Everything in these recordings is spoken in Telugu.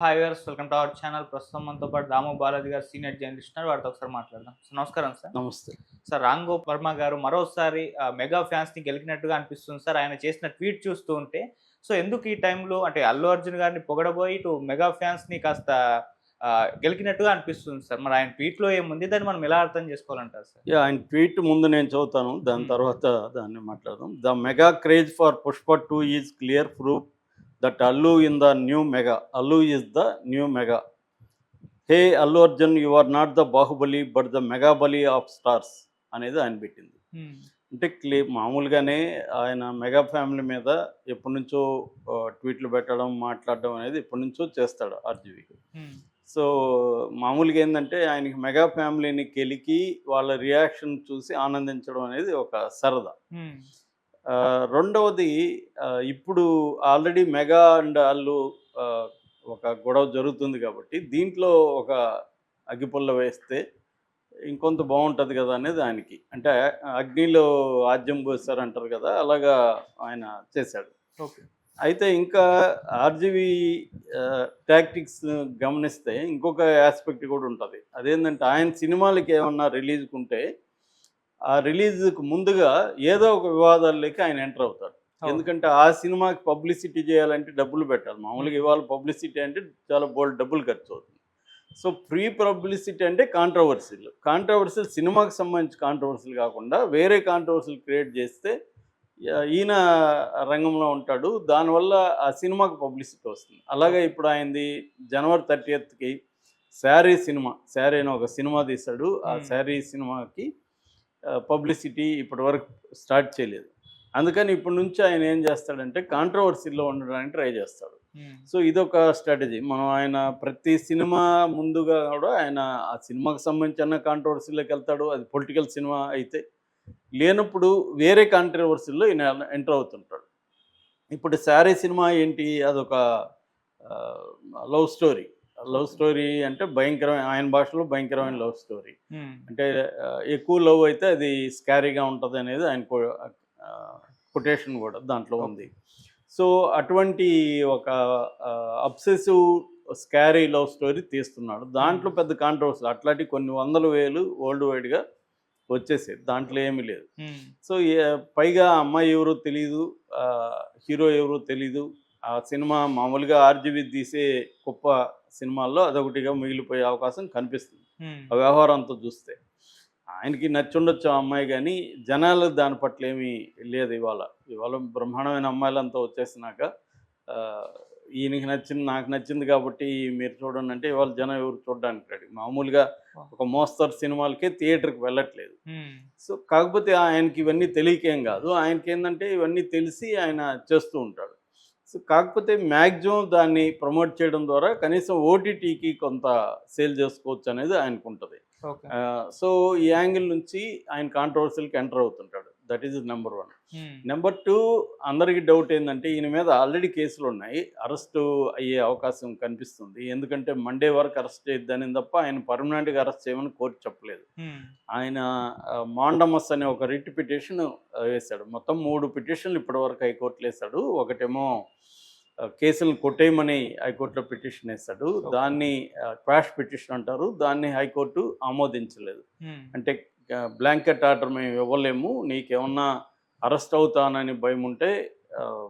Hi viewers, welcome to our channel. ప్రస్తుతం మనతో పాటు దాము బాలాజీ గారు సీనియర్ జర్నలిస్ట్ ఉన్నారు. వారితో ఒకసారి మాట్లాడదాం. సో, నమస్కారం సార్. నమస్తే. సార్, రామ్ గోపాల్ వర్మ గారు మరోసారి మెగా ఫ్యాన్స్‌ని గెలికినట్టుగా అనిపిస్తుంది సార్. ఆయన చేసిన ట్వీట్ చూస్తూ ఉంటే. సో, ఎందుకు ఈ టైంలో అంటే అల్లు అర్జున్ గారిని పొగడబోయి ఇటు మెగా ఫ్యాన్స్‌ని కాస్త గెలికినట్టుగా అనిపిస్తుంది సార్. మరి ఆయన ట్వీట్‌లో ఏముంది? దాన్ని మనం ఎలా అర్థం చేసుకోవాలంటారు సార్? ఆయన ట్వీట్ ముందు నేను చదువుతాను. దాని హ్మ్. తర్వాత దాన్ని మాట్లాడదాం. The mega craze for 'Pushpa 2' is clear proof that Allu in the new mega. Allu is the new mega. Hey Allu Arjun, you are not the Baahubali but the mega bali of stars అనేది ఆయన పెట్టింది. హ్మ్. అంటే మామూలుగానే ఆయన మెగా ఫ్యామిలీ మీద ఎప్పటినుంచో ట్వీట్లు పెట్టడం, మాట్లాడడం అనేది ఎప్పటినుంచో చేస్తాడు ఆర్‌జీవి. హ్మ్. సో, మామూలుగా ఏందంటే ఆయనకి మెగా ఫ్యామిలీని కెలికి వాళ్ళ రియాక్షన్ చూసి ఆనందించడం అనేది ఒక సరదా. హ్మ్. రెండవది, ఇప్పుడు ఆల్రెడీ మెగా అండ్ అల్లు ఆహ్, ఒక గొడవ జరుగుతుంది కాబట్టి దీంట్లో ఒక అగ్గిపుల్ల వేస్తే ఇంకొంత బావుంటది గదా! అనేది ఆయనకి. అంటే అగ్నిలో ఆజ్యం పోసారంటారు గదా! అలాగా ఆయన చేశాడు. ఓకే. అయితే ఇంకా ఆర్‌జీవీ టాక్టిక్స్ గమనిస్తే ఇంకొక యాస్పెక్ట్ కూడా ఉంటది. అదేంటంటే ఆయన సినిమాలకి ఏమన్నా రిలీజ్‌కుంటే, ఆ రిలీజ్‌కి ముందుగా ఏదో ఒక వివాదాల్లోకి ఆయన ఎంటర్ అవుతాడు. అవును. ఎందుకంటే ఆ సినిమాకి పబ్లిసిటీ చేయాలంటే డబ్బులు పెట్టాలి. మామూలుగా హ్మ్. ఇవాళ పబ్లిసిటీ అంటే చాలా బోలెడు డబ్బులు ఖర్చవుతుంది. సో, ప్రీ పబ్లిసిటీ అంటే కాంట్రోవర్సీలు. కాంట్రోవర్సీలు సినిమాకి సంబంధించి కాంట్రోవర్సీలు కాకుండా వేరే కాంట్రోవర్సీలు క్రియేట్ చేస్తే ఈయన రంగంలో ఉంటాడు. దానివల్ల ఆ సినిమాకి పబ్లిసిటీ వస్తుంది. అలాగే ఓకే. ఇప్పుడు ఆయనది జనవరి 30కి 'శారీ' సినిమా. 'శారీ' అని ఒక సినిమా తీశాడు. ఆ హ్మ్. 'శారీ' సినిమాకి పబ్లిసిటీ ఇప్పటివరకు స్టార్ట్ చేయలేదు. అందుకని ఇప్పటి నుంచి ఆయన ఏం చేస్తాడంటే కాంట్రోవర్సీలో ఉండడానికి ట్రై చేస్తాడు. హ్మ్. సో, ఇదొక స్ట్రాటజీ. మనం ఆయన ప్రతి సినిమా ముందుగా కూడా ఆయన ఆ సినిమాకి సంబంధించిన కాంట్రోవర్సీలోకెళ్తాడు. అది పొలిటికల్ సినిమా అయితే. లేనప్పుడు వేరే కాంట్రోవర్సీ‌ల్లో ఈయన ఎంటర్ అవుతుంటాడు. ఇప్పుడు 'శారీ' సినిమా ఏంటి? అదొక ఆహ్, love story. Love okay. Story అంటే భయంకరమైన, ఆయన భాషలో భయంకరమైన లవ్ స్టోరీ. హ్మ్. అంటే ఎక్కువ లవ్ అయితే అది స్కారీగా ఉంటదనేది ఆయన కొటేషన్ గూడా దాంట్లో ఓకే. ఉంది. సో, అటువంటి ఒక అబ్సెసివ్ స్కారీ లవ్ స్టోరీ తీస్తున్నాడు. హ్మ్. దాంట్లో పెద్ద కాంట్రోవర్సీ అట్లాంటివి కొన్ని వందల వేలు వరల్డ్ వైడ్‌గా వచ్చేసాయి. దాంట్లో ఏమీ లేదు. హ్మ్. సో, పైగా ఆ అమ్మాయి ఎవరో తెలీదు. హీరో ఎవరో తెలీదు. ఆ సినిమా మామూలుగా ఆర్‌జీవి తీసే గొప్ప సినిమాల్లో అదొకటిగా మిగిలిపోయే అవకాశం కనిపిస్తుంది. హ్మ్. ఆ వ్యవహారం అంతా చూస్తే. ఆయనకి నచ్చుండొచ్చు ఆ అమ్మాయి గానీ, జనాలు దాని పట్ల ఏమీ లేదు ఇవాళ. ఇవాళ బ్రహ్మాండమైన అమ్మాయిలంతా వచ్చేసినాక ఆహ్, ఈయనకి నచ్చింది, నాకు నచ్చింది కాబట్టి మీరు చూడండంటే ఇవాళ జనం ఎవరు చూడడానికి రెడీ. మామూలుగా ఓహ్! ఒక మోస్తరు సినిమాలకే థియేటర్‌కి వెళ్ళట్లేదు. హ్మ్. సో, కాకపోతే ఆయనకి ఇవన్నీ తెలియకేం గాదు. ఆయనకేందంటే ఇవన్నీ తెలిసి ఆయన చేస్తూ ఉంటాడు. సో, కాకపోతే మాక్సిమం దాన్ని ప్రమోట్ చేయడం ద్వారా కనీసం ఓటీటీకి కొంత సేల్ జేసుకోవచ్చనేది ఆయనకుంటది. ఓకే. సో, ఈ యాంగిల్ నుంచి ఆయన కాంట్రోవర్సీ‌లకి ఎంటర్ అవుతుంటాడు. That is number 1. Hmm. Number 2, అందరికి డౌట్ ఏందంటే ఈయన మీద ఆల్రెడీ కేసులున్నాయి. అరెస్టు అయ్యే అవకాశం కనిపిస్తుంది. ఎందుకంటే మండే వరకు అరెస్ట్ చేయొద్దనింది తప్ప ఆయన పర్మనెంట్‌గా అరెస్ట్ చేయమని కోర్ట్ చెప్పలేదు. హ్మ్. ఆయన మాండమస్ అనే ఒక రిట్ పిటిషన్ వేశాడు. మొత్తం 3 పిటిషన్‌లు ఇప్పటివరకు హైకోర్టులో ఏశాడు. ఒకటేమో కేసులను కొట్టేయమని హైకోర్టులో పిటిషన్ ఏశాడు. ఓకే. దాన్ని క్వాష్ పిటిషన్ అంటారు. దాన్ని హైకోర్టు ఆమోదించలేదు. హ్మ్. అంటే బ్లాంకెట్ ఆర్డర్ మేము ఇవ్వలేము. నీకేమన్నా అరెస్ట్ అవుతానని భయముంటే ఆహ్,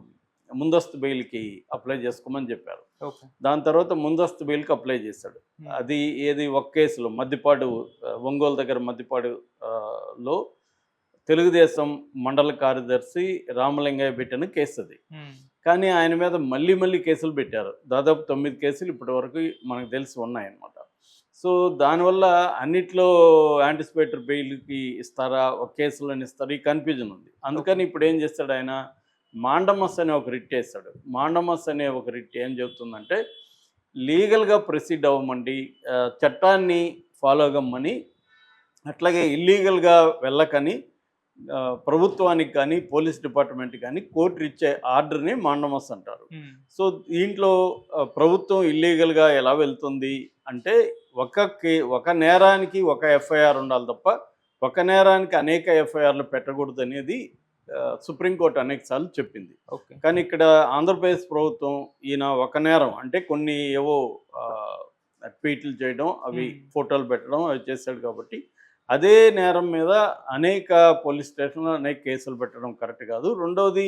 ముందస్తు బెయిల్‌కి అప్లై చేసుకోమని జెప్పారు. ఓకే. దాని తర్వాత ముందస్తు బెయిల్‌కి అప్లై చేశాడు. హ్మ్. అది ఏది ఒక కేసులో మద్దిపాడు, ఒంగోలు దగ్గర మద్దిపాడు లో తెలుగుదేశం మండల కార్యదర్శి రామలింగయ్య పెట్టిన కేసది. హ్మ్. కానీ ఆయన మీద మళ్ళీ మళ్ళీ కేసులు పెట్టారు. దాదాపు 9 కేసులు ఇప్పటివరకు మనకు తెలిసి ఉన్నాయన్నమాట. సో, దానివల్ల అన్నిట్లో యాంటిసిపేటరీ బెయిల్‌కి ఇస్తారా? ఒక కేసులోని ఇస్తారా? ఈ కన్‌ఫ్యూజన్ ఉంది. ఓకే. అందుకని ఇప్పుడేం చేస్తాడాయన, మాండమస్ అనే ఒక రిట్ ఏసాడు. మాండమస్ అనే ఒక రిట్ ఏం చెబుతుందంటే, లీగల్‌గా ప్రొసీడ్ అవ్వమండి. చట్టాన్ని ఫాలో కమ్మని, అట్లాగే ఇల్లీగల్‌గా వెళ్ళకని ప్రభుత్వానికి కానీ, పోలీస్ డిపార్ట్‌మెంట్‌కి కానీ కోర్టు ఇచ్చే ఆర్డర్‌ని మాండమస్ అంటారు. హ్మ్. సో, దీంట్లో ప్రభుత్వం ఇల్లీగల్‌గా ఎలా వెళ్తుంది అంటే, ఒక నేరానికి ఒక ఎఫ్ఐఆర్ ఉండాలి తప్ప, ఒక నేరానికి అనేక ఎఫ్ఐఆర్‌లు పెట్టకూడదనేది సుప్రీంకోర్టు అనేక సార్లు చెప్పింది. ఓకే. కానీ ఇక్కడ ఆంధ్రప్రదేశ్ ప్రభుత్వం ఈయన ఒక నేరం అంటే కొన్ని ఏవో ట్వీట్లు చేయడం, అవి ఫోటోలు పెట్టడం అవి చేశాడు కాబట్టి అదే నేరం మీద అనేక పోలీస్ స్టేషన్లో అనేక కేసులు పెట్టడం కరెక్ట్ కాదు. రెండవది,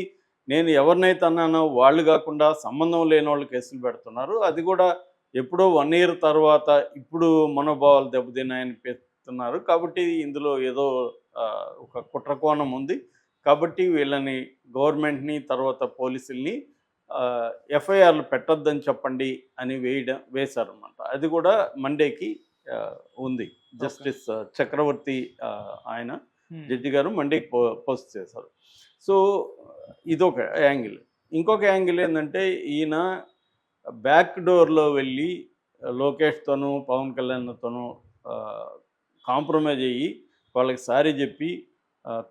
నేను ఎవరినైతే అన్నానో వాళ్ళు కాకుండా సంబంధం లేని వాళ్ళు కేసులు పెడుతున్నారు. అది కూడా ఎప్పుడో 1 ఇయర్ తర్వాత ఇప్పుడు మనోభావాలు దెబ్బతిన్నాయని పెడుతున్నారు. కాబట్టి ఇందులో ఏదో ఒక కుట్రకోణం ఉంది. కాబట్టి వీళ్ళని గవర్నమెంట్ని తర్వాత పోలీసుల్ని ఎఫ్ఐఆర్లు పెట్టొద్దని చెప్పండి అని వేశారనమాట. అది కూడా మండేకి ఉంది. జస్టిస్ చక్రవర్తి ఆయన జడ్జి గారు మండేకి పోస్ట్ చేశారు. సో ఇదొక యాంగిల్. ఇంకొక యాంగిల్ ఏంటంటే ఈయన బ్యాక్ డోర్లో వెళ్ళి లోకేష్తోనూ పవన్ కళ్యాణ్తోనూ కాంప్రమైజ్ అయ్యి వాళ్ళకి సారీ చెప్పి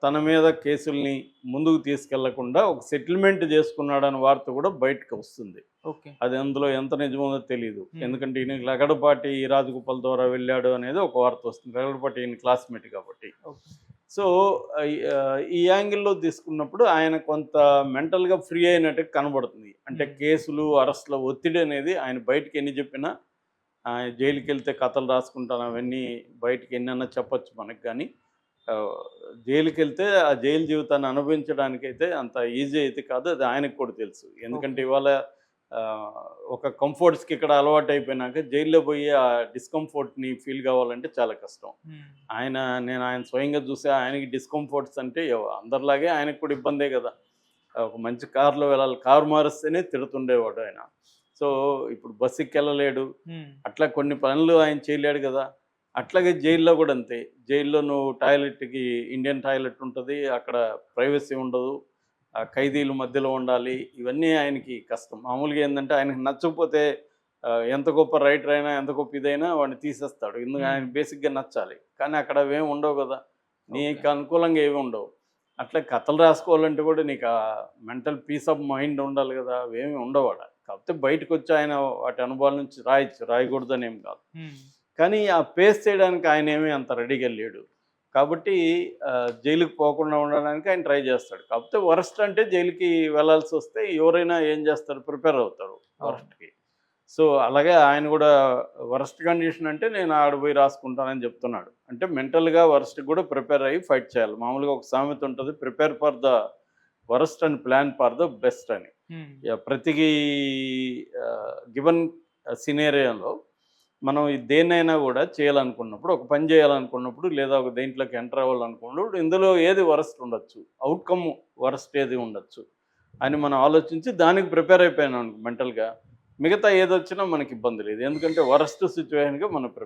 తన మీద కేసుల్ని ముందుకు తీసుకెళ్లకుండా ఒక సెటిల్మెంట్ చేసుకున్నాడని వార్త కూడా బయటకు వస్తుంది. ఓకే. అది అందులో ఎంత నిజమో తెలియదు. ఎందుకంటే ఈయన లగడపాటి రాజగోపాల్ ద్వారా వెళ్ళాడు అనేది ఒక వార్త వస్తుంది. లగడపాటి ఈయన క్లాస్మేట్ కాబట్టి. సో ఈ యాంగిల్లో తీసుకున్నప్పుడు ఆయన కొంత మెంటల్గా ఫ్రీ అయినట్టు కనబడుతుంది. అంటే కేసులు అరెస్టుల ఒత్తిడి అనేది ఆయన బయటకు ఎన్ని చెప్పినా, జైలుకి వెళ్తే కథలు రాసుకుంటాను అవన్నీ బయటకు ఎన్నన్నా చెప్పచ్చు మనకు. కానీ జైలుకి వెళ్తే ఆ జైలు జీవితాన్ని అనుభవించడానికైతే అంత ఈజీ అయితే కాదు. అది ఆయనకు కూడా తెలుసు. ఎందుకంటే ఇవాళ ఒక కంఫర్ట్స్కి ఇక్కడ అలవాటు అయిపోయినాక జైల్లో పోయి ఆ డిస్కంఫర్ట్ని ఫీల్ కావాలంటే చాలా కష్టం. నేను ఆయన స్వయంగా చూసే ఆయనకి డిస్కంఫర్ట్స్ అంటే అందరిలాగే ఆయనకు కూడా ఇబ్బందే కదా. ఒక మంచి కారులో వెళ్ళాలి, కారు మారిస్తేనే తిడుతుండేవాడు ఆయన. సో ఇప్పుడు బస్సుకి వెళ్ళలేడు, అట్లా కొన్ని పనులు ఆయన చేయలేడు కదా. అట్లాగే జైల్లో కూడా అంతే. జైల్లో నువ్వు టాయిలెట్కి ఇండియన్ టాయిలెట్ ఉంటుంది, అక్కడ ప్రైవసీ ఉండదు, ఖైదీలు మధ్యలో ఉండాలి. ఇవన్నీ ఆయనకి కష్టం. మామూలుగా ఏంటంటే ఆయనకి నచ్చకపోతే ఎంత గొప్ప రైటర్ అయినా ఎంత గొప్ప ఇదైనా వాడిని తీసేస్తాడు. ఎందుకంటే ఆయన బేసిక్గా నచ్చాలి. కానీ అక్కడ అవేమి ఉండవు కదా, నీకు అనుకూలంగా ఏమి ఉండవు. అట్లా కథలు రాసుకోవాలంటే కూడా నీకు ఆ మెంటల్ పీస్ ఆఫ్ మైండ్ ఉండాలి కదా, అవేమి ఉండవు. కాకపోతే బయటకు వచ్చి ఆయన వాటి అనుభవాల నుంచి రాయకూడదని ఏం కాదు. కానీ ఆ పేస్ చేయడానికి ఆయన ఏమీ అంత రెడీగా లేడు. కాబట్టి జైలుకి పోకుండా ఉండడానికి ఆయన ట్రై చేస్తాడు. కాకపోతే వరస్ట్ అంటే జైలుకి వెళ్ళాల్సి వస్తే ఎవరైనా ఏం చేస్తారు, ప్రిపేర్ అవుతారు వరస్ట్కి. సో అలాగే ఆయన కూడా వరస్ట్ కండిషన్ అంటే నేను ఆడపోయి రాసుకుంటానని చెప్తున్నాడు. అంటే మెంటల్గా వరస్ట్కి కూడా ప్రిపేర్ అయ్యి ఫైట్ చేయాలి. మామూలుగా ఒక సామెత ఉంటుంది, prepare for the worst and plan for the best అని. ప్రతి గివెన్ సినేరియోలో మనం దేన్నైనా కూడా చేయాలనుకున్నప్పుడు, ఒక పని చేయాలనుకున్నప్పుడు, లేదా ఒక దేంట్లోకి ఎంటర్ అవ్వాలనుకున్నప్పుడు ఇందులో ఏది వరస్ట్ ఉండొచ్చు, అవుట్కమ్ వరస్ట్ ఏది ఉండొచ్చు అని మనం ఆలోచించి దానికి ప్రిపేర్ అయిపోయాను మెంటల్గా. మిగతా ఏదొచ్చినా మనకి ఇబ్బంది లేదు. ఎందుకంటే వరస్ట్ సిచ్యువేషన్గా మనం ప్రిపేర్